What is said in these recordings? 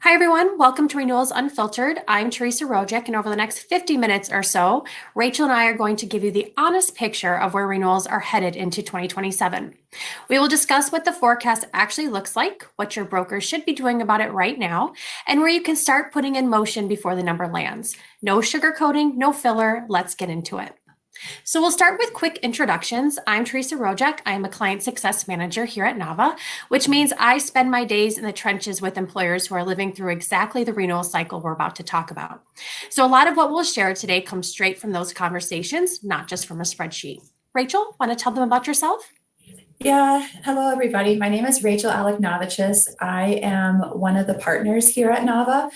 Hi, everyone. Welcome to Renewals Unfiltered. I'm Teresa Rojic, and over the next 50 minutes or so, Rachel and I are going to give you the honest picture of where renewals are headed into 2027. We will discuss what the forecast actually looks like, what your broker should be doing about it right now, and where you can start putting in motion before the number lands. No sugarcoating, no filler. Let's get into it. So we'll start with quick introductions. I'm Teresa Rojek. I am a client success manager here at Nava, which means I spend my days in the trenches with employers who are living through exactly the renewal cycle we're about to talk about. So a lot of what we'll share today comes straight from those conversations, not just from a spreadsheet. Rachel, want to tell them about yourself? Yeah, hello everybody. My name is Rachel Aleknavichus. I am one of the partners here at Nava.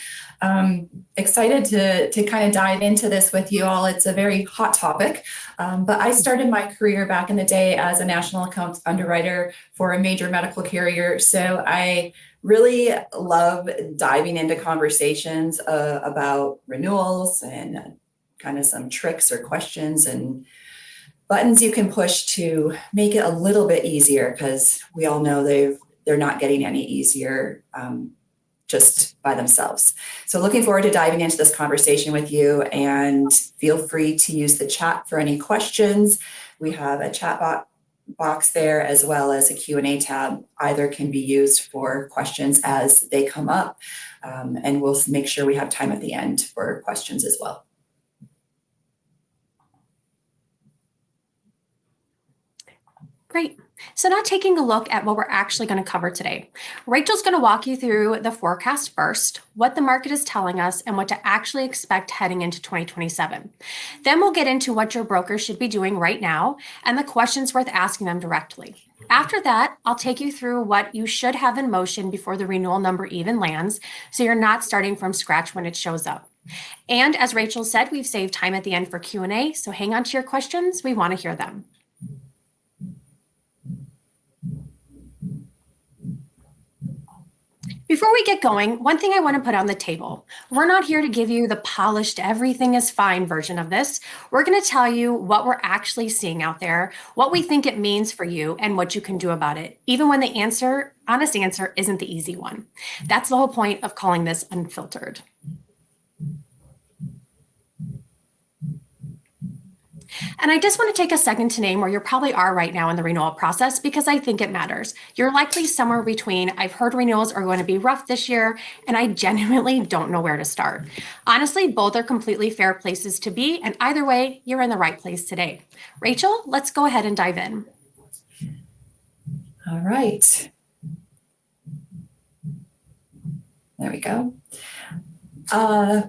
Excited to kind of dive into this with you all. It's a very hot topic, but I started my career back in the day as a national accounts underwriter for a major medical carrier. So I really love diving into conversations about renewals and kind of some tricks or questions and buttons you can push to make it a little bit easier, because we all know they're not getting any easier just by themselves. So looking forward to diving into this conversation with you, and feel free to use the chat for any questions. We have a chat box there, as well as a Q&A tab. Either can be used for questions as they come up, and we'll make sure we have time at the end for questions as well. Great. So now taking a look at what we're actually going to cover today. Rachel's going to walk you through the forecast first, what the market is telling us, and what to actually expect heading into 2027. Then we'll get into what your broker should be doing right now and the questions worth asking them directly. After that, I'll take you through what you should have in motion before the renewal number even lands, so you're not starting from scratch when it shows up. And as Rachel said, we've saved time at the end for Q&A, so hang on to your questions. We want to hear them. Before we get going, one thing I want to put on the table. We're not here to give you the polished, everything is fine version of this. We're going to tell you what we're actually seeing out there, what we think it means for you, and what you can do about it, even when the honest answer isn't the easy one. That's the whole point of calling this unfiltered. And I just want to take a second to name where you probably are right now in the renewal process, because I think it matters. You're likely somewhere between, I've heard renewals are going to be rough this year, and I genuinely don't know where to start. Honestly, both are completely fair places to be, and either way, you're in the right place today. Rachel, let's go ahead and dive in. All right. There we go.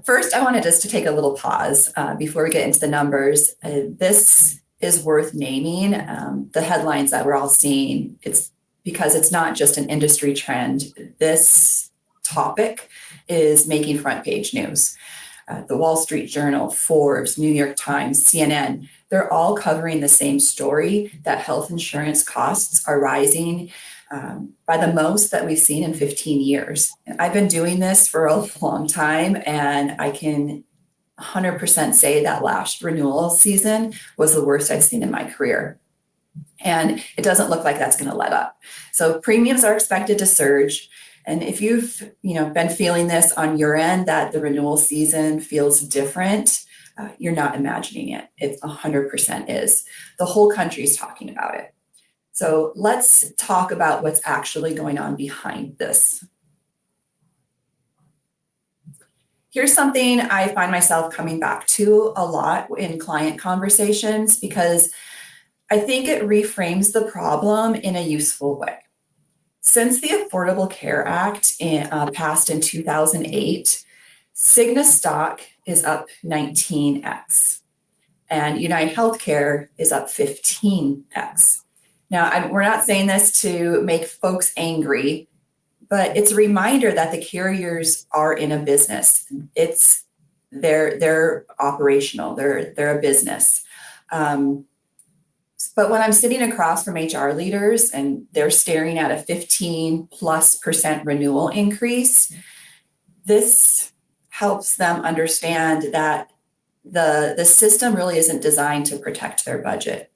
First, I wanted just to take a little pause before we get into the numbers. This is worth naming. The headlines that we're all seeing, it's because it's not just an industry trend. This topic is making front page news. The Wall Street Journal, Forbes, New York Times, CNN, they're all covering the same story, that health insurance costs are rising by the most that we've seen in 15 years. I've been doing this for a long time, and I can 100% say that last renewal season was the worst I've seen in my career. And it doesn't look like that's going to let up. So premiums are expected to surge. And if you've been feeling this on your end, that the renewal season feels different, you're not imagining it. It 100% is. The whole country is talking about it. So let's talk about what's actually going on behind this. Here's something I find myself coming back to a lot in client conversations, because I think it reframes the problem in a useful way. Since the Affordable Care Act passed in 2008, Cigna stock is up 19x, and United Healthcare is up 15x. Now, we're not saying this to make folks angry, but it's a reminder that the carriers are in a business. They're operational. They're a business. But when I'm sitting across from HR leaders and they're staring at a 15+% renewal increase, this helps them understand that the system really isn't designed to protect their budget.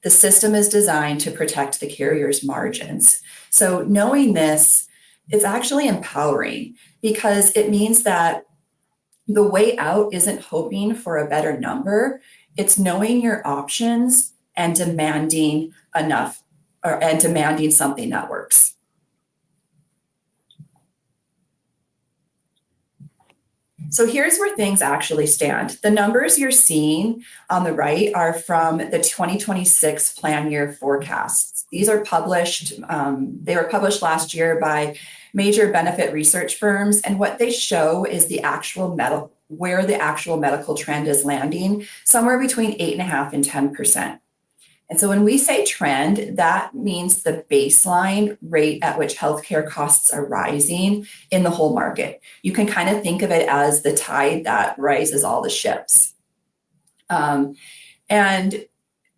The system is designed to protect the carrier's margins. So knowing this It's actually empowering because it means that the way out isn't hoping for a better number. It's knowing your options and demanding enough and demanding something that works. So here's where things actually stand. The numbers you're seeing on the right are from the 2026 plan year forecasts. These are published, they were published last year by major benefit research firms. And what they show is where the actual medical trend is landing, somewhere between 8.5% and 10%. And so when we say trend, that means the baseline rate at which healthcare costs are rising in the whole market. You can kind of think of it as the tide that rises all the ships. And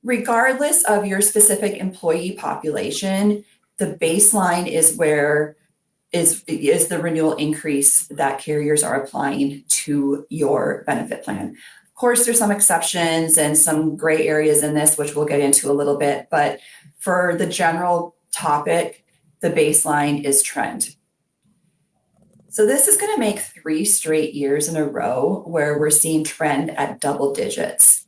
regardless of your specific employee population, the baseline is where is the renewal increase that carriers are applying to your benefit plan. Of course, there's some exceptions and some gray areas in this, which we'll get into a little bit, but for the general topic, the baseline is trend. So this is going to make 3 straight years in a row where we're seeing trend at double digits.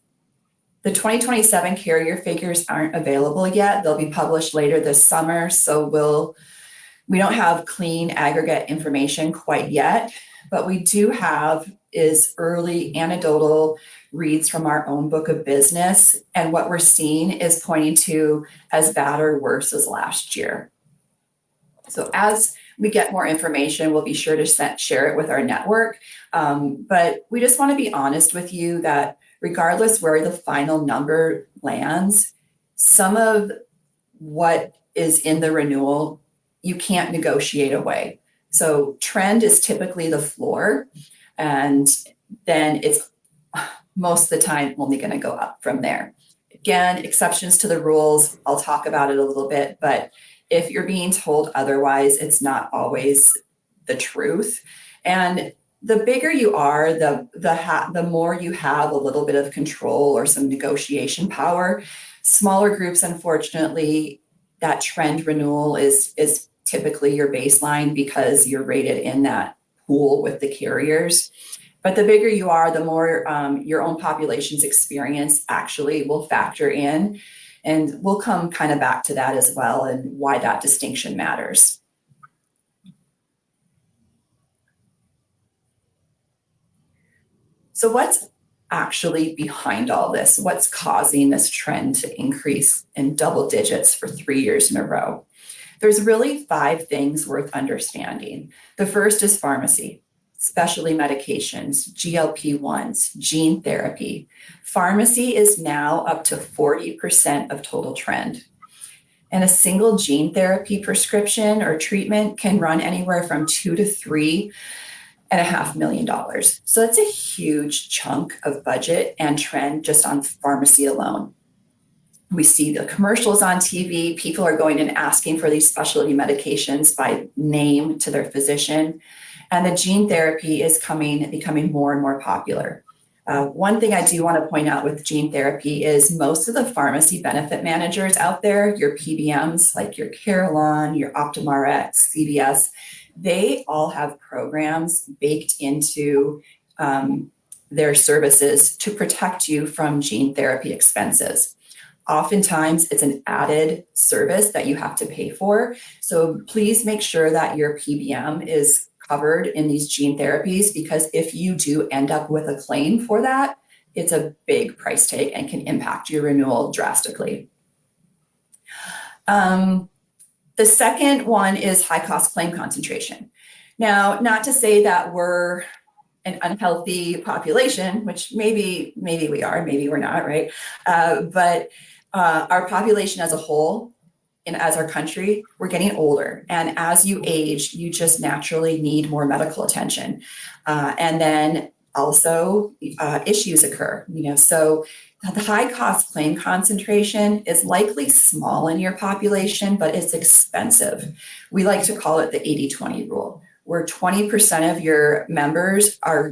The 2027 carrier figures aren't available yet. They'll be published later this summer, so we don't have clean aggregate information quite yet, but we do have is early anecdotal reads from our own book of business. And what we're seeing is pointing to as bad or worse as last year. So as we get more information, we'll be sure to share it with our network. But we just want to be honest with you that regardless where the final number lands, some of what is in the renewal, you can't negotiate away. So trend is typically the floor, and then it's most of the time only going to go up from there. Again, exceptions to the rules, I'll talk about it a little bit, but if you're being told otherwise, it's not always the truth. And the bigger you are, the more you have a little bit of control or some negotiation power. Smaller groups, unfortunately, that trend renewal is typically your baseline because you're rated in that pool with the carriers. But the bigger you are, the more your own population's experience actually will factor in. And we'll come kind of back to that as well and why that distinction matters. So what's actually behind all this? What's causing this trend to increase in double digits for 3 years in a row? There's really 5 things worth understanding. The first is pharmacy, specialty medications, GLP-1s, gene therapy. Pharmacy is now up to 40% of total trend. And a single gene therapy prescription or treatment can run anywhere from $2 to $3.5 million. So that's a huge chunk of budget and trend just on pharmacy alone. We see the commercials on TV. People are going and asking for these specialty medications by name to their physician. And the gene therapy is becoming more and more popular. One thing I do want to point out with gene therapy is most of the pharmacy benefit managers out there, your PBMs, like your Carelon, your OptumRx, CVS, they all have programs baked into their services to protect you from gene therapy expenses. Oftentimes, it's an added service that you have to pay for. So please make sure that your PBM is covered in these gene therapies, because if you do end up with a claim for that, it's a big price tag and can impact your renewal drastically. The second one is high cost claim concentration. Now, not to say that we're an unhealthy population, which maybe we are, maybe we're not, right? But our population as a whole and as our country, we're getting older. And as you age, you just naturally need more medical attention. And then also issues occur, so the high cost claim concentration is likely small in your population, but it's expensive. We like to call it the 80-20 rule, where 20% of your members are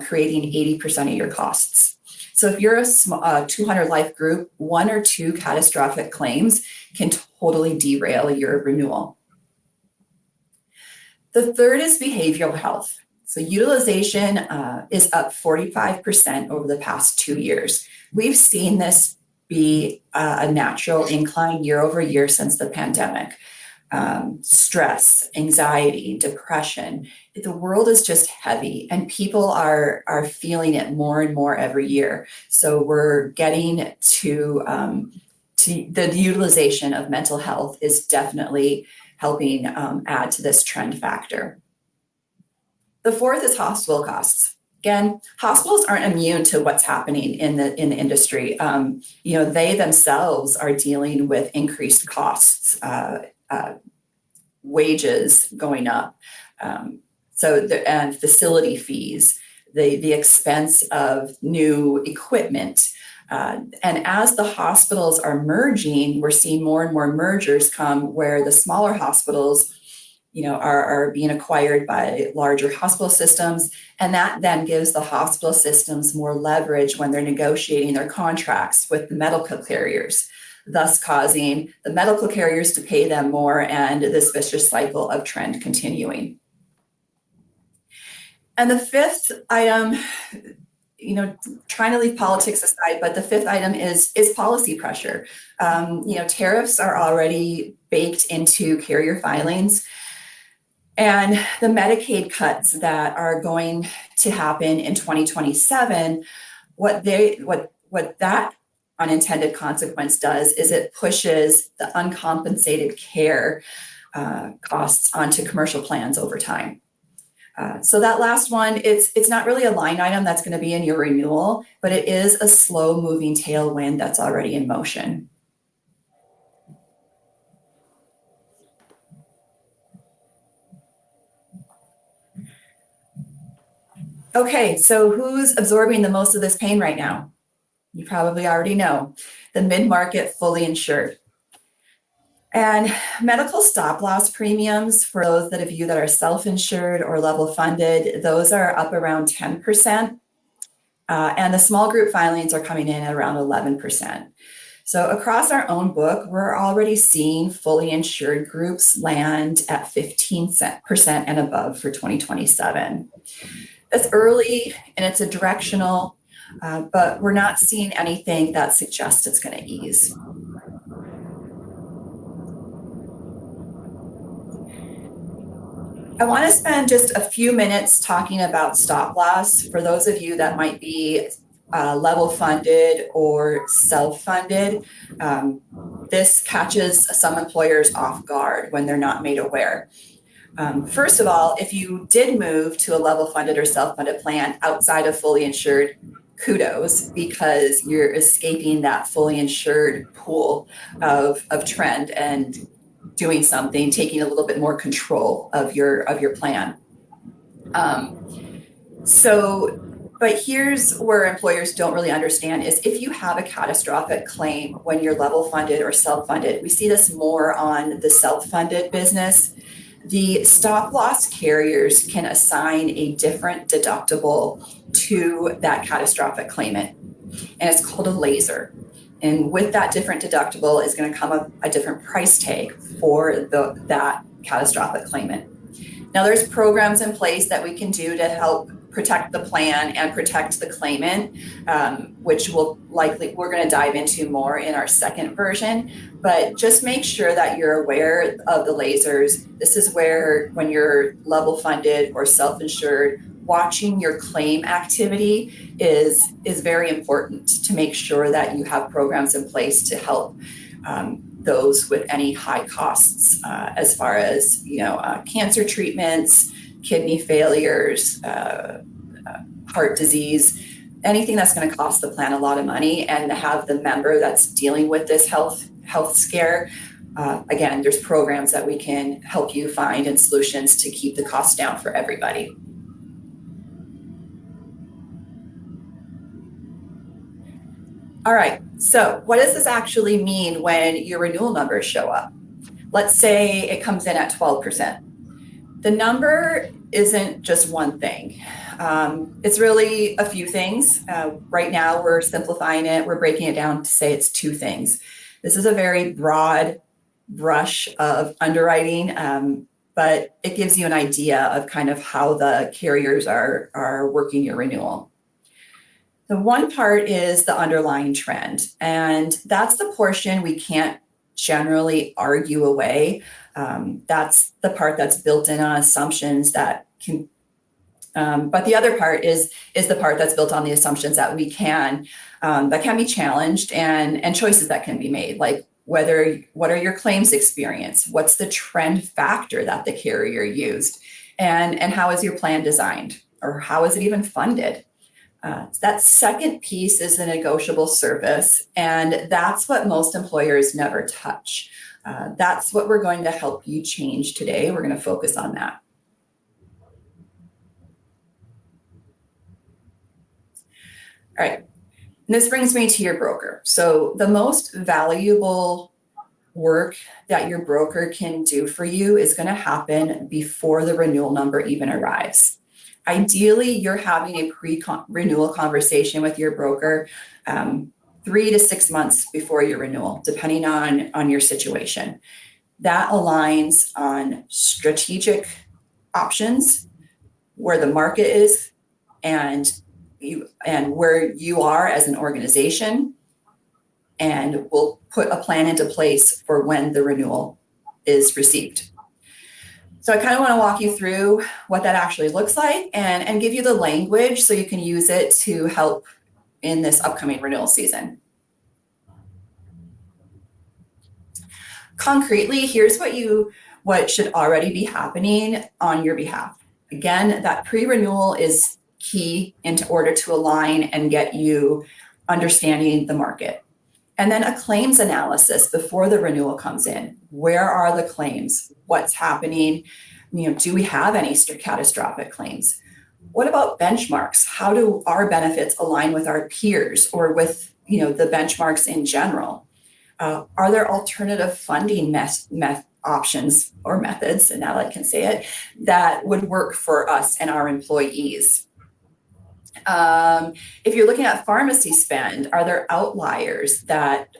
creating 80% of your costs. So if you're a 200 life group, 1 or 2 catastrophic claims can totally derail your renewal. The third is behavioral health. So utilization is up 45% over the past 2 years. We've seen this be a natural incline year over year since the pandemic. Stress, anxiety, depression. The world is just heavy and people are feeling it more and more every year. So we're getting to the utilization of mental health is definitely helping add to this trend factor. The fourth is hospital costs. Again, hospitals aren't immune to what's happening in the industry. They themselves are dealing with increased costs, wages going up, and facility fees, the expense of new equipment. And as the hospitals are merging, we're seeing more and more mergers come where the smaller hospitals, are being acquired by larger hospital systems. And that then gives the hospital systems more leverage when they're negotiating their contracts with the medical carriers, thus causing the medical carriers to pay them more and this vicious cycle of trend continuing. And the fifth item, trying to leave politics aside, but the fifth item is policy pressure. Tariffs are already baked into carrier filings. And the Medicaid cuts that are going to happen in 2027, what that unintended consequence does is it pushes the uncompensated care costs onto commercial plans over time. So that last one, it's not really a line item that's going to be in your renewal, but it is a slow moving tailwind that's already in motion. Okay, so who's absorbing the most of this pain right now? You probably already know, the mid-market fully insured. And medical stop loss premiums for those of you that are self-insured or level funded, those are up around 10%. And the small group filings are coming in at around 11%. So across our own book, we're already seeing fully insured groups land at 15% and above for 2027. It's early and it's a directional, but we're not seeing anything that suggests it's going to ease. I want to spend just a few minutes talking about stop loss for those of you that might be level funded or self-funded. This catches some employers off guard when they're not made aware. First of all, if you did move to a level funded or self-funded plan outside of fully insured, kudos, because you're escaping that fully insured pool of trend and doing something, taking a little bit more control of your plan. But here's where employers don't really understand is if you have a catastrophic claim when you're level funded or self-funded, we see this more on the self-funded business. The stop loss carriers can assign a different deductible to that catastrophic claimant, and it's called a laser. And with that different deductible is going to come a different price tag for that catastrophic claimant. Now, there's programs in place that we can do to help protect the plan and protect the claimant, which we're going to dive into more in our second version. But just make sure that you're aware of the lasers. This is where, when you're level funded or self-insured, watching your claim activity is very important to make sure that you have programs in place to help those with any high costs, as far as cancer treatments, kidney failures, heart disease, anything that's going to cost the plan a lot of money, and to have the member that's dealing with this health scare. Again, there's programs that we can help you find and solutions to keep the costs down for everybody. All right, so what does this actually mean when your renewal numbers show up? Let's say it comes in at 12%. The number isn't just one thing. It's really a few things. Right now, we're simplifying it. We're breaking it down to say it's two things. This is a very broad brush of underwriting. but it gives you an idea of kind of how the carriers are working your renewal. The one part is the underlying trend, and that's the portion we can't generally argue away. That's the part that's built in on assumptions that can, but the other part is the part that's built on the assumptions that we can, that can be challenged, and choices that can be made, like what are your claims experience? What's the trend factor that the carrier used? And how is your plan designed? Or how is it even funded? That second piece is the negotiable service, and that's what most employers never touch. That's what we're going to help you change today. We're going to focus on that. All right, and this brings me to your broker. So the most valuable work that your broker can do for you is going to happen before the renewal number even arrives. Ideally, you're having a pre-renewal conversation with your broker 3 to 6 months before your renewal, depending on your situation. That aligns on strategic options, where the market is, and where you are as an organization, and we'll put a plan into place for when the renewal is received. So I kind of want to walk you through what that actually looks like, and give you the language so you can use it to help in this upcoming renewal season. Concretely, here's what should already be happening on your behalf. Again, that pre-renewal is key in order to align and get you understanding the market. And then a claims analysis before the renewal comes in. Where are the claims? What's happening? Do we have any catastrophic claims? What about benchmarks? How do our benefits align with our peers or with the benchmarks in general? Are there alternative funding options or methods, and now I can say it, that would work for us and our employees? If you're looking at pharmacy spend, are there outliers that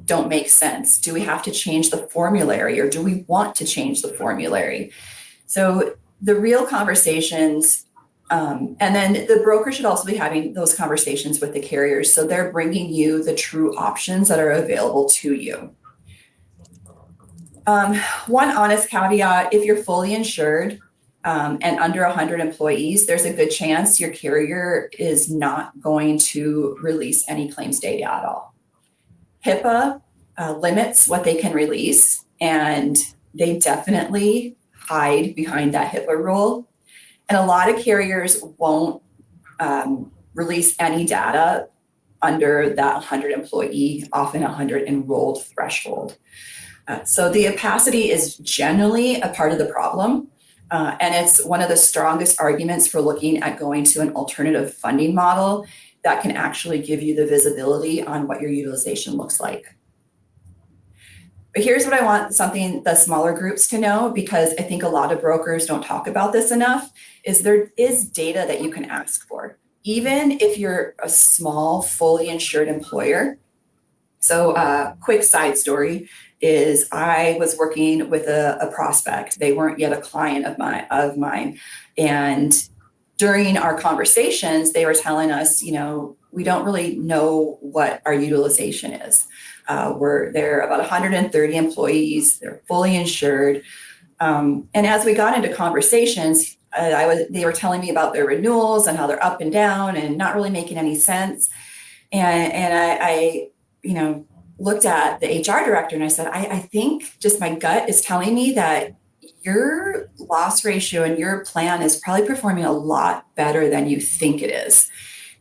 don't make sense? Do we have to change the formulary, or do we want to change the formulary? So the real conversations, and then the broker should also be having those conversations with the carriers, so they're bringing you the true options that are available to you. One honest caveat: if you're fully insured and under 100 employees, there's a good chance your carrier is not going to release any claims data at all. HIPAA limits what they can release, and they definitely hide behind that HIPAA rule. And a lot of carriers won't release any data under that 100 employee, often 100 enrolled threshold. So the opacity is generally a part of the problem. And it's one of the strongest arguments for looking at going to an alternative funding model that can actually give you the visibility on what your utilization looks like. But here's what I want the smaller groups to know, because I think a lot of brokers don't talk about this enough, is there is data that you can ask for, even if you're a small, fully insured employer. So quick side story is I was working with a prospect. They weren't yet a client of mine. And during our conversations, they were telling us, we don't really know what our utilization is. They're about 130 employees. They're fully insured. And as we got into conversations, they were telling me about their renewals and how they're up and down and not really making any sense. And I looked at the HR director and I said, I think just my gut is telling me that your loss ratio and your plan is probably performing a lot better than you think it is.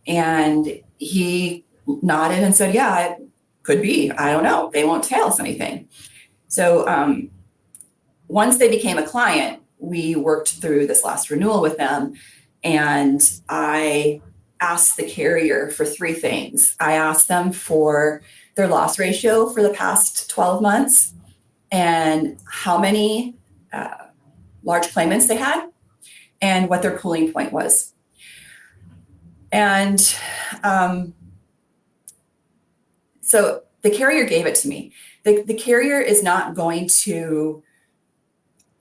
And he nodded and said, yeah, it could be. I don't know. They won't tell us anything. So once they became a client, we worked through this last renewal with them. And I asked the carrier for 3 things. I asked them for their loss ratio for the past 12 months and how many large claimants they had and what their pooling point was. And so the carrier gave it to me. The carrier is not going to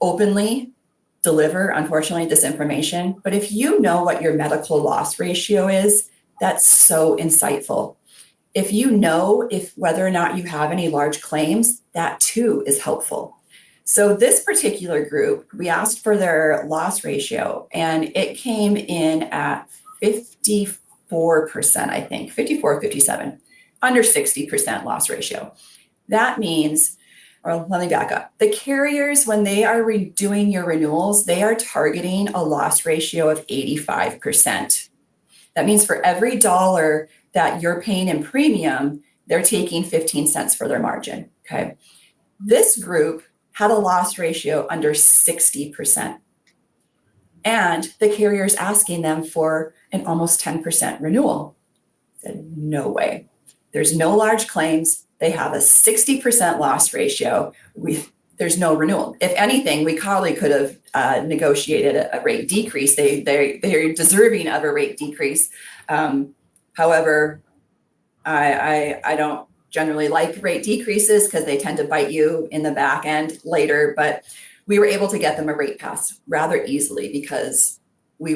openly deliver, unfortunately, this information. But if you know what your medical loss ratio is, that's so insightful. If you know whether or not you have any large claims, that too is helpful. So this particular group, we asked for their loss ratio, and it came in at 54%, I think, 54, 57, under 60% loss ratio. That means, or let me back up. The carriers, when they are doing your renewals, they are targeting a loss ratio of 85%. That means for every dollar that you're paying in premium, they're taking 15 cents for their margin, okay? This group had a loss ratio under 60%. And the carrier's asking them for an almost 10% renewal. I said, no way. There's no large claims. They have a 60% loss ratio. There's no renewal. If anything, we probably could have negotiated a rate decrease. They're deserving of a rate decrease. However, I don't generally like rate decreases because they tend to bite you in the back end later, but we were able to get them a rate pass rather easily because we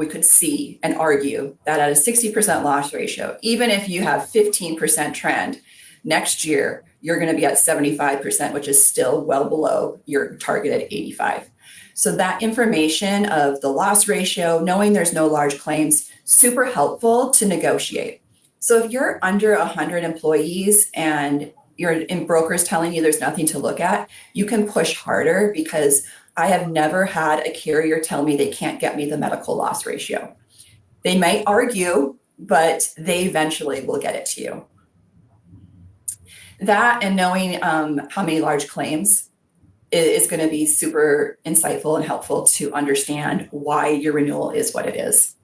could see and argue that at a 60% loss ratio, even if you have 15% trend, next year you're going to be at 75%, which is still well below your target at 85. So that information of the loss ratio, knowing there's no large claims, super helpful to negotiate. So if you're under 100 employees and you're in brokers telling you there's nothing to look at, you can push harder, because I have never had a carrier tell me they can't get me the medical loss ratio. They might argue, but they eventually will get it to you. That and knowing how many large claims is going to be super insightful and helpful to understand why your renewal is what it is.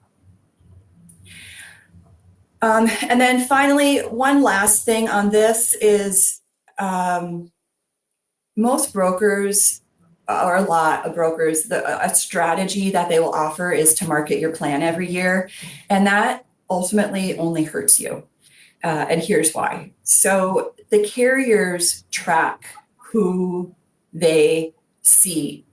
And then finally, one last thing on this is most brokers, or a lot of brokers, a strategy that they will offer is to market your plan every year. And that ultimately only hurts you. And here's why. So the carriers track who they see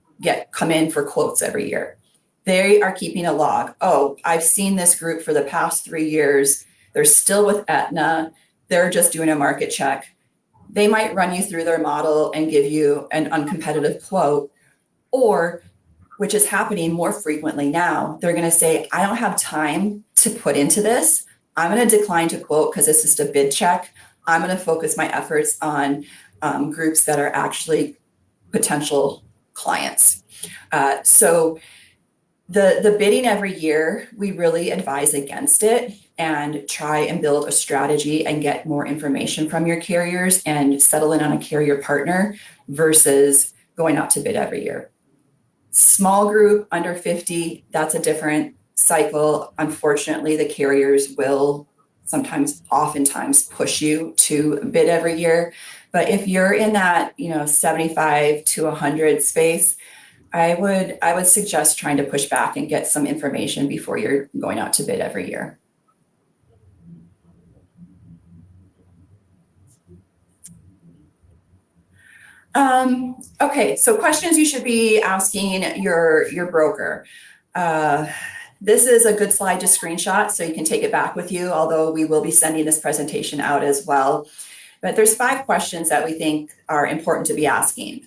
come in for quotes every year. They are keeping a log. Oh, I've seen this group for the past 3 years. They're still with Aetna. They're just doing a market check. They might run you through their model and give you an uncompetitive quote, or, which is happening more frequently now, they're going to say, I don't have time to put into this. I'm going to decline to quote because it's just a bid check. I'm going to focus my efforts on groups that are actually potential clients. So the bidding every year, we really advise against it, and try and build a strategy and get more information from your carriers and settle in on a carrier partner versus going out to bid every year. Small group under 50, that's a different cycle. Unfortunately, the carriers will oftentimes push you to bid every year. But if you're in that, 75 to 100 space, I would suggest trying to push back and get some information before you're going out to bid every year. Okay, so questions you should be asking your broker. This is a good slide to screenshot so you can take it back with you, although we will be sending this presentation out as well. But there's 5 questions that we think are important to be asking.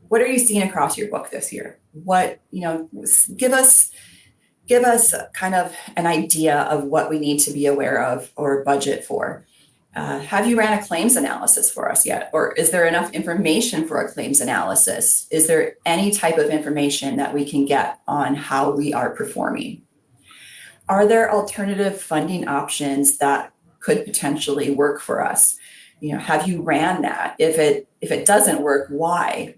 What are you seeing across your book this year? Give us kind of an idea of what we need to be aware of or budget for. Have you ran a claims analysis for us yet? Or is there enough information for a claims analysis? Is there any type of information that we can get on how we are performing? Are there alternative funding options that could potentially work for us? Have you ran that? If it doesn't work, why?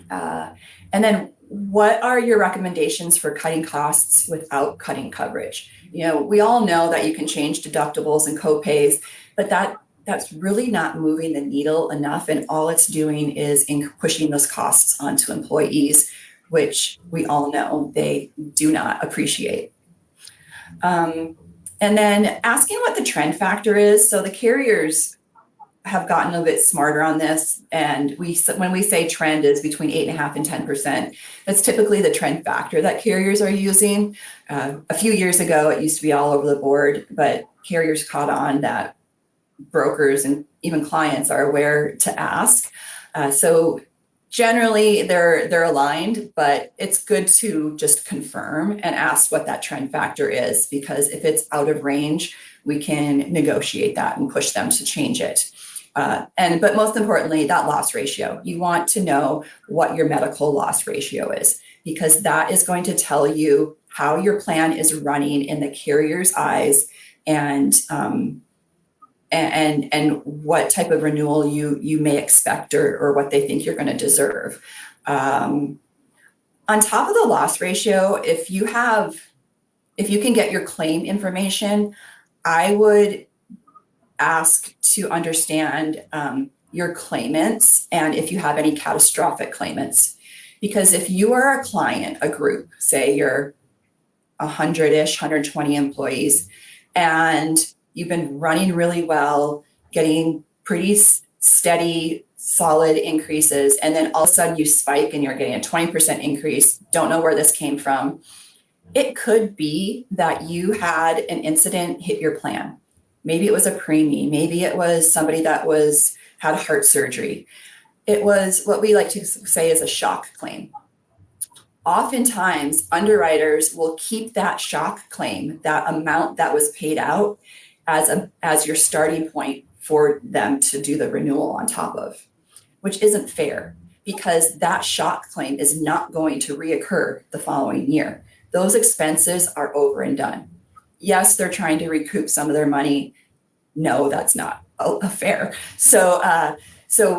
And then what are your recommendations for cutting costs without cutting coverage? We all know that you can change deductibles and copays, but that's really not moving the needle enough. And all it's doing is pushing those costs onto employees, which we all know they do not appreciate. And then asking what the trend factor is. So the carriers have gotten a bit smarter on this, and when we say trend is between 8.5% and 10%, that's typically the trend factor that carriers are using. A few years ago, it used to be all over the board, but carriers caught on that brokers and even clients are aware to ask. So generally they're aligned, but it's good to just confirm and ask what that trend factor is, because if it's out of range, we can negotiate that and push them to change it. But most importantly, that loss ratio. You want to know what your medical loss ratio is, because that is going to tell you how your plan is running in the carrier's eyes, and what type of renewal you may expect, or what they think you're going to deserve. On top of the loss ratio, if you can get your claim information, I would ask to understand your claimants and if you have any catastrophic claimants. Because if you are a client, a group, say you're 100-ish, 120 employees, and you've been running really well, getting pretty steady, solid increases, and then all of a sudden you spike and you're getting a 20% increase, don't know where this came from. It could be that you had an incident hit your plan. Maybe it was a preemie, maybe it was somebody that had heart surgery. It was what we like to say is a shock claim. Oftentimes, underwriters will keep that shock claim, that amount that was paid out, as your starting point for them to do the renewal on top of, which isn't fair, because that shock claim is not going to reoccur the following year. Those expenses are over and done. Yes, they're trying to recoup some of their money. No, that's not fair. So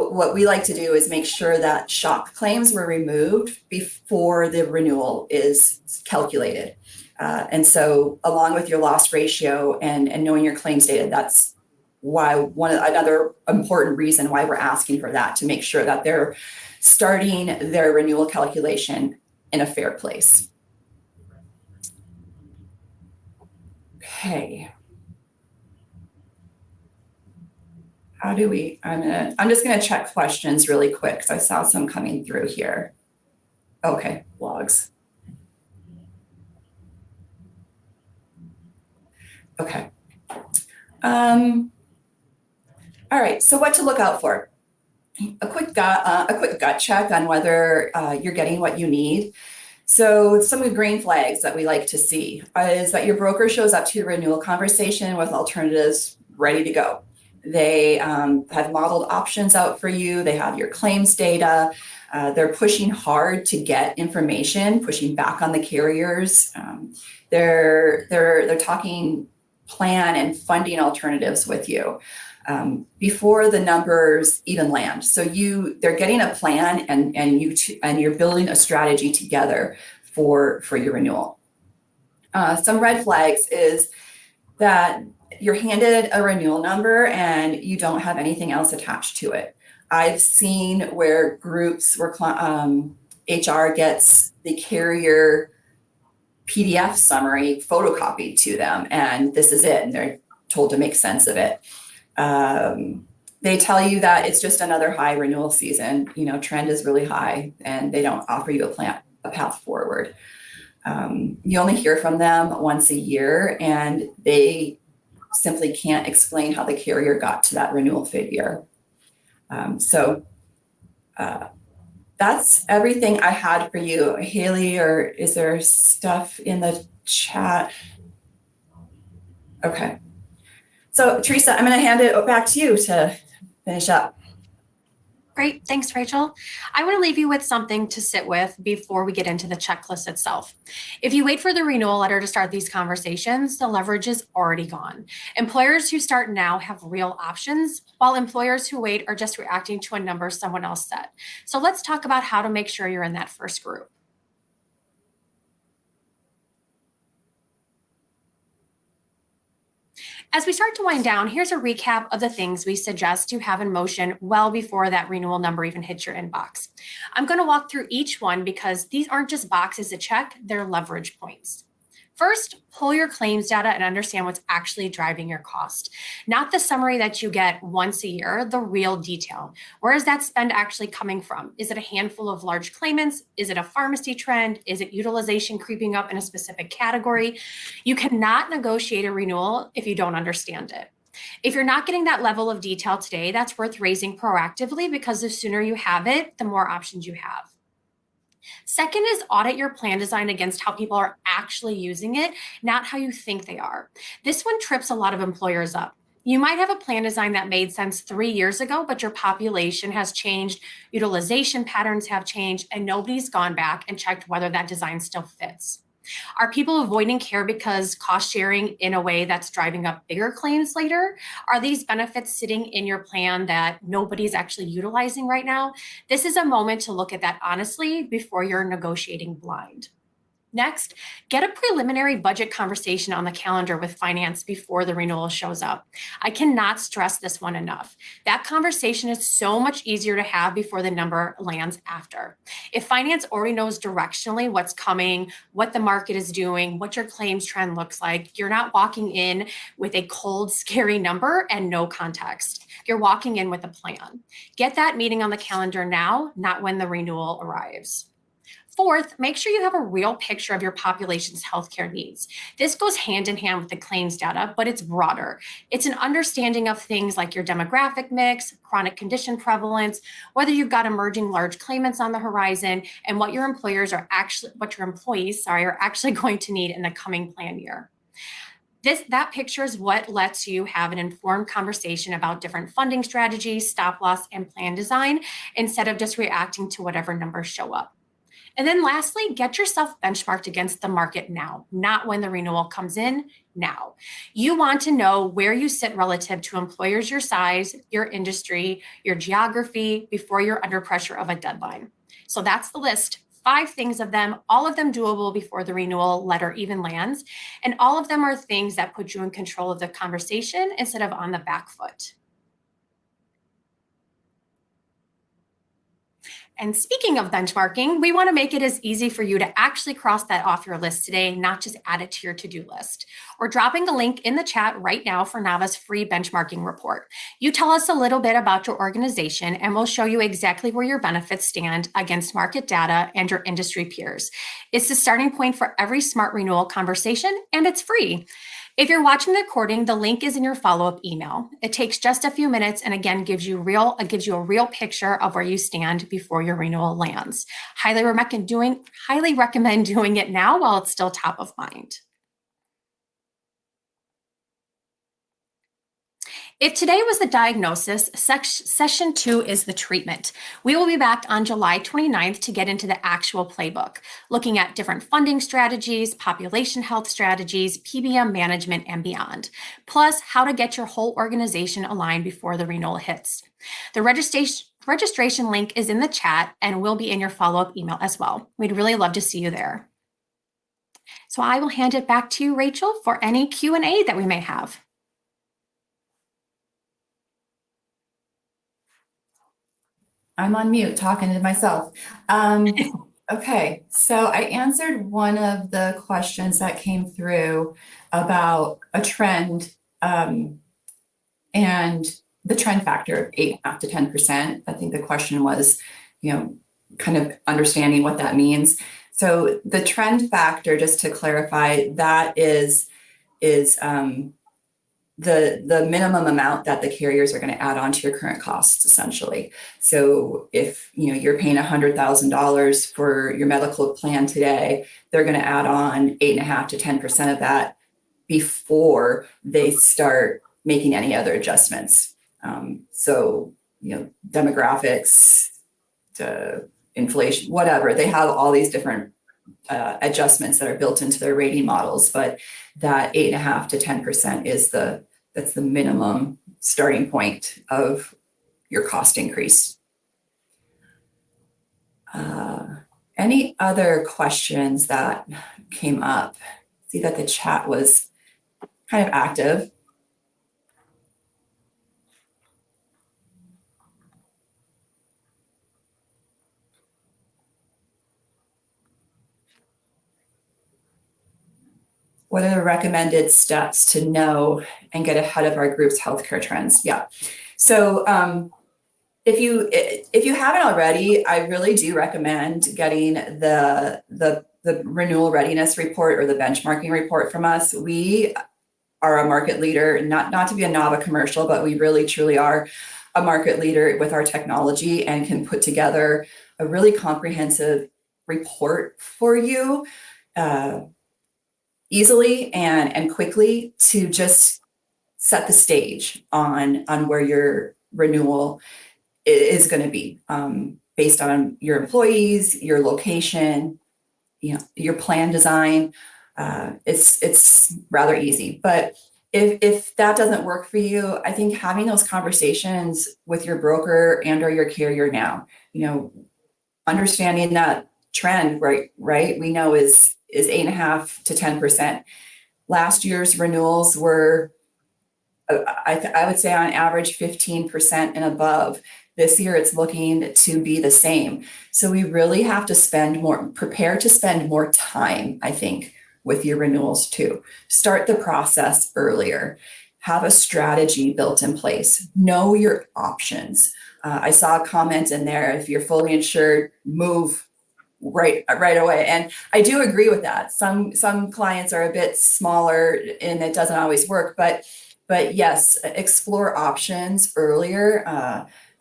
what we like to do is make sure that shock claims were removed before the renewal is calculated. And so along with your loss ratio and knowing your claims data, that's why another important reason why we're asking for that, to make sure that they're starting their renewal calculation in a fair place. Okay. I'm just gonna check questions really quick because I saw some coming through here. Okay, blogs. Okay. All right, so what to look out for? A quick gut check on whether you're getting what you need. So some of the green flags that we like to see is that your broker shows up to your renewal conversation with alternatives ready to go. They have modeled options out for you. They have your claims data. They're pushing hard to get information, pushing back on the carriers. They're talking plan and funding alternatives with you before the numbers even land. So they're getting a plan, and you're building a strategy together for your renewal. Some red flags is that you're handed a renewal number and you don't have anything else attached to it. I've seen where HR gets the carrier PDF summary photocopied to them, and this is it, and they're told to make sense of it. They tell you that it's just another high renewal season, trend is really high, and they don't offer you a path forward. You only hear from them once a year, and they simply can't explain how the carrier got to that renewal figure. So that's everything I had for you. Haley, or is there stuff in the chat? Okay. So Teresa, I'm going to hand it back to you to finish up. Great. Thanks, Rachel. I want to leave you with something to sit with before we get into the checklist itself. If you wait for the renewal letter to start these conversations, the leverage is already gone. Employers who start now have real options, while employers who wait are just reacting to a number someone else set. So let's talk about how to make sure you're in that first group. As we start to wind down, here's a recap of the things we suggest you have in motion well before that renewal number even hits your inbox. I'm going to walk through each one because these aren't just boxes to check, they're leverage points. First, pull your claims data and understand what's actually driving your cost. Not the summary that you get once a year, the real detail. Where is that spend actually coming from? Is it a handful of large claimants? Is it a pharmacy trend? Is it utilization creeping up in a specific category? You cannot negotiate a renewal if you don't understand it. If you're not getting that level of detail today, that's worth raising proactively, because the sooner you have it, the more options you have. Second is audit your plan design against how people are actually using it, not how you think they are. This one trips a lot of employers up. You might have a plan design that made sense 3 years ago, but your population has changed, utilization patterns have changed, and nobody's gone back and checked whether that design still fits. Are people avoiding care because cost sharing in a way that's driving up bigger claims later? Are these benefits sitting in your plan that nobody's actually utilizing right now? This is a moment to look at that honestly before you're negotiating blind. Next, get a preliminary budget conversation on the calendar with finance before the renewal shows up. I cannot stress this one enough. That conversation is so much easier to have before the number lands after. If finance already knows directionally what's coming, what the market is doing, what your claims trend looks like, you're not walking in with a cold, scary number and no context. You're walking in with a plan. Get that meeting on the calendar now, not when the renewal arrives. Fourth, make sure you have a real picture of your population's healthcare needs. This goes hand in hand with the claims data, but it's broader. It's an understanding of things like your demographic mix, chronic condition prevalence, whether you've got emerging large claimants on the horizon, and what your employees are actually going to need in the coming plan year. That picture is what lets you have an informed conversation about different funding strategies, stop loss, and plan design, instead of just reacting to whatever numbers show up. And then lastly, get yourself benchmarked against the market now, not when the renewal comes in, now. You want to know where you sit relative to employers your size, your industry, your geography, before you're under pressure of a deadline. So that's the list. 5 things of them, all of them doable before the renewal letter even lands. And all of them are things that put you in control of the conversation instead of on the back foot. And speaking of benchmarking, we want to make it as easy for you to actually cross that off your list today, not just add it to your to-do list. We're dropping a link in the chat right now for Nava's free benchmarking report. You tell us a little bit about your organization, and we'll show you exactly where your benefits stand against market data and your industry peers. It's the starting point for every smart renewal conversation, and it's free. If you're watching the recording, the link is in your follow-up email. It takes just a few minutes and again gives you a real picture of where you stand before your renewal lands. Highly recommend doing it now while it's still top of mind. If today was the diagnosis, session 2 is the treatment. We will be back on July 29th to get into the actual playbook, looking at different funding strategies, population health strategies, PBM management, and beyond, plus how to get your whole organization aligned before the renewal hits. The registration link is in the chat and will be in your follow-up email as well. We'd really love to see you there. So I will hand it back to you, Rachel, for any Q&A that we may have. I'm on mute talking to myself. Okay, so I answered one of the questions that came through about a trend and the trend factor of 8.5 to 10%. I think the question was, kind of understanding what that means. So the trend factor, just to clarify, that is the minimum amount that the carriers are going to add on to your current costs, essentially. So if you're paying $100,000 for your medical plan today, they're going to add on 8.5 to 10% of that before they start making any other adjustments. So demographics, to inflation, whatever, they have all these different adjustments that are built into their rating models, but that 8.5 to 10% that's the minimum starting point of your cost increase. Any other questions that came up? See that the chat was kind of active. What are the recommended steps to know and get ahead of our group's healthcare trends? Yeah. So if you haven't already, I really do recommend getting the renewal readiness report or the benchmarking report from us. We are a market leader, not to be a Nava commercial, but we really truly are a market leader with our technology and can put together a really comprehensive report for you easily and quickly to just set the stage on where your renewal is going to be based on your employees, your location, your plan design. It's rather easy, but if that doesn't work for you, I think having those conversations with your broker and or your carrier now, understanding that trend, right, we know is 8.5 to 10%. Last year's renewals were, I would say on average 15% and above. This year it's looking to be the same. So we really have to prepare to spend more time, I think, with your renewals too. Start the process earlier. Have a strategy built in place. Know your options. I saw a comment in there, if you're fully insured, move right away. And I do agree with that. Some clients are a bit smaller and it doesn't always work, but yes, explore options earlier.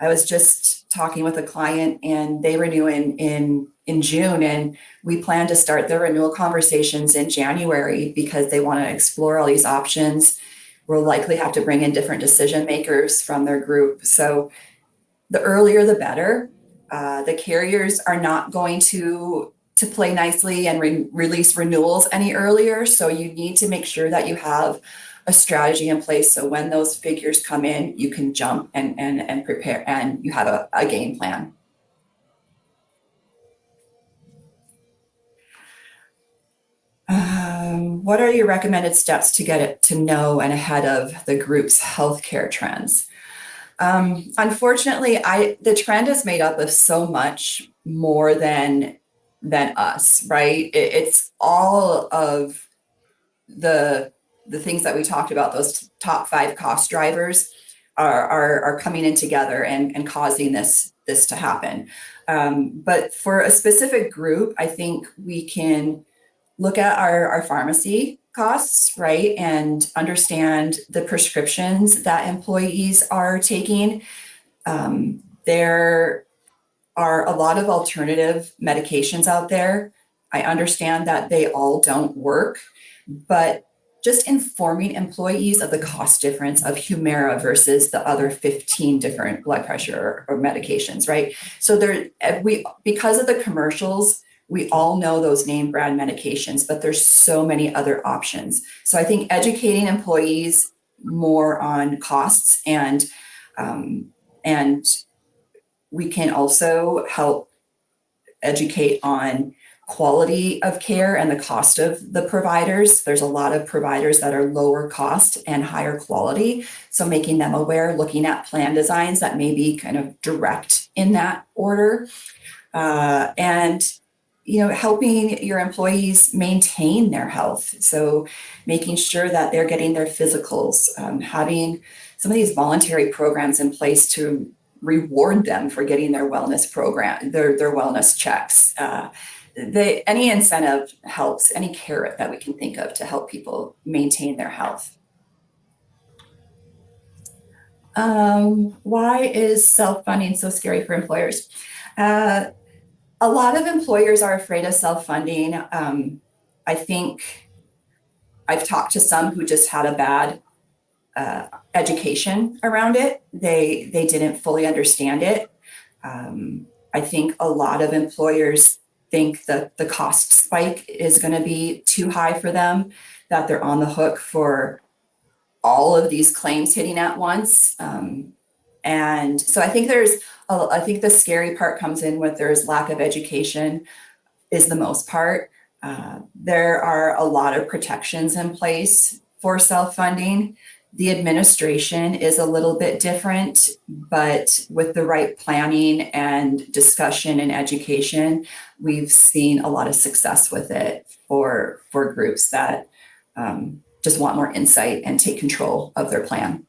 I was just talking with a client and they renew in June, and we plan to start their renewal conversations in January because they want to explore all these options. We'll likely have to bring in different decision makers from their group. So the earlier, the better. The carriers are not going to play nicely and release renewals any earlier. So you need to make sure that you have a strategy in place. So when those figures come in, you can jump and prepare and you have a game plan. What are your recommended steps to get it to know and ahead of the group's healthcare trends? Unfortunately, the trend is made up of so much more than us, right? It's all of the things that we talked about, those top 5 cost drivers are coming in together and causing this to happen. But for a specific group, I think we can look at our pharmacy costs, right? And understand the prescriptions that employees are taking. There are a lot of alternative medications out there. I understand that they all don't work, but just informing employees of the cost difference of Humira versus the other 15 different blood pressure or medications, right? So because of the commercials, we all know those name brand medications, but there's so many other options. So I think educating employees more on costs and we can also help educate on quality of care and the cost of the providers. There's a lot of providers that are lower cost and higher quality. So making them aware, looking at plan designs that may be kind of direct in that order. And helping your employees maintain their health. So making sure that they're getting their physicals, having some of these voluntary programs in place to reward them for getting their wellness program, their wellness checks. Any incentive helps, any carrot that we can think of to help people maintain their health. Why is self-funding so scary for employers? A lot of employers are afraid of self-funding. I think I've talked to some who just had a bad education around it. They didn't fully understand it. I think a lot of employers think that the cost spike is going to be too high for them, that they're on the hook for all of these claims hitting at once. And so I think the scary part comes in with there's lack of education is the most part. There are a lot of protections in place for self-funding. The administration is a little bit different, but with the right planning and discussion and education, we've seen a lot of success with it for groups that just want more insight and take control of their plan.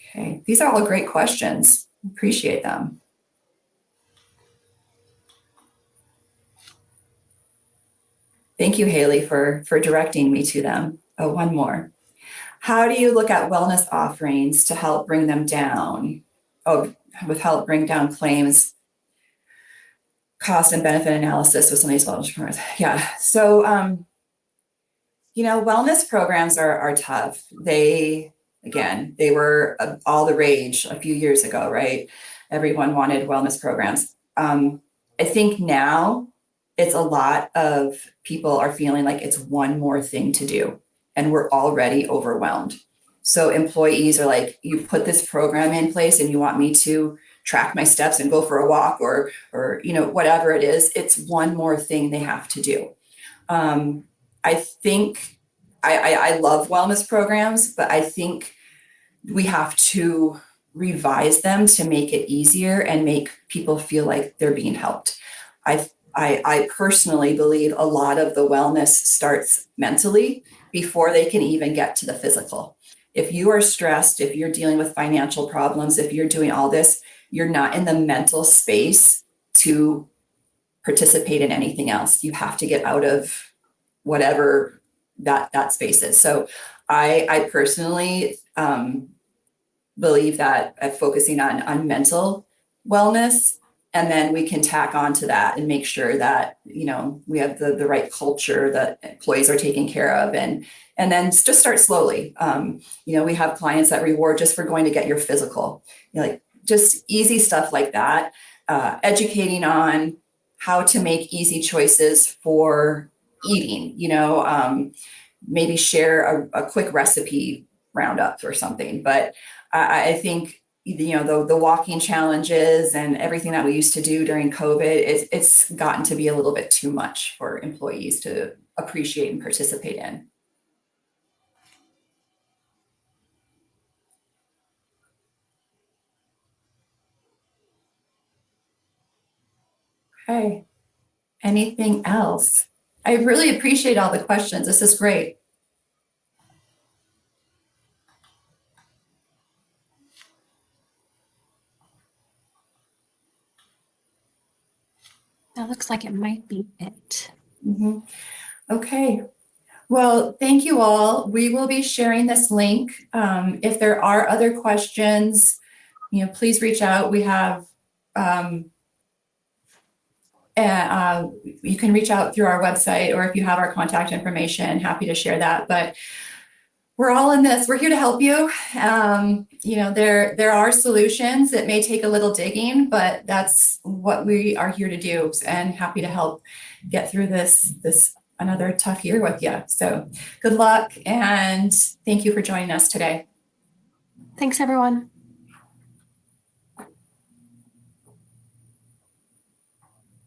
Okay, these are all great questions. Appreciate them. Thank you, Haley, for directing me to them. Oh, one more. How do you look at wellness offerings to help bring them down? Oh, with help bring down claims, cost and benefit analysis with some of these wellness programs. Yeah. So, wellness programs are tough. They were all the rage a few years ago, right? Everyone wanted wellness programs. I think now it's a lot of people are feeling like it's one more thing to do, and we're already overwhelmed. So employees are like, you put this program in place and you want me to track my steps and go for a walk or whatever it is, it's one more thing they have to do. I think I love wellness programs, but I think we have to revise them to make it easier and make people feel like they're being helped. I personally believe a lot of the wellness starts mentally before they can even get to the physical. If you are stressed, if you're dealing with financial problems, if you're doing all this, you're not in the mental space to participate in anything else. You have to get out of whatever that space is. So I personally believe that focusing on mental wellness, and then we can tack on to that and make sure that, we have the right culture that employees are taken care of, and then just start slowly. We have clients that reward just for going to get your physical, like just easy stuff like that. Educating on how to make easy choices for eating, maybe share a quick recipe roundup or something. But I think, the walking challenges and everything that we used to do during COVID, it's gotten to be a little bit too much for employees to appreciate and participate in. Okay. Anything else? I really appreciate all the questions. This is great. That looks like it might be it. Mm-hmm. Okay. Well, thank you all. We will be sharing this link. If there are other questions, please reach out. We have, you can reach out through our website, or if you have our contact information, happy to share that. But we're all in this. We're here to help you. There are solutions. It may take a little digging, but that's what we are here to do, and happy to help get through this another tough year with you. So good luck, and thank you for joining us today. Thanks, everyone.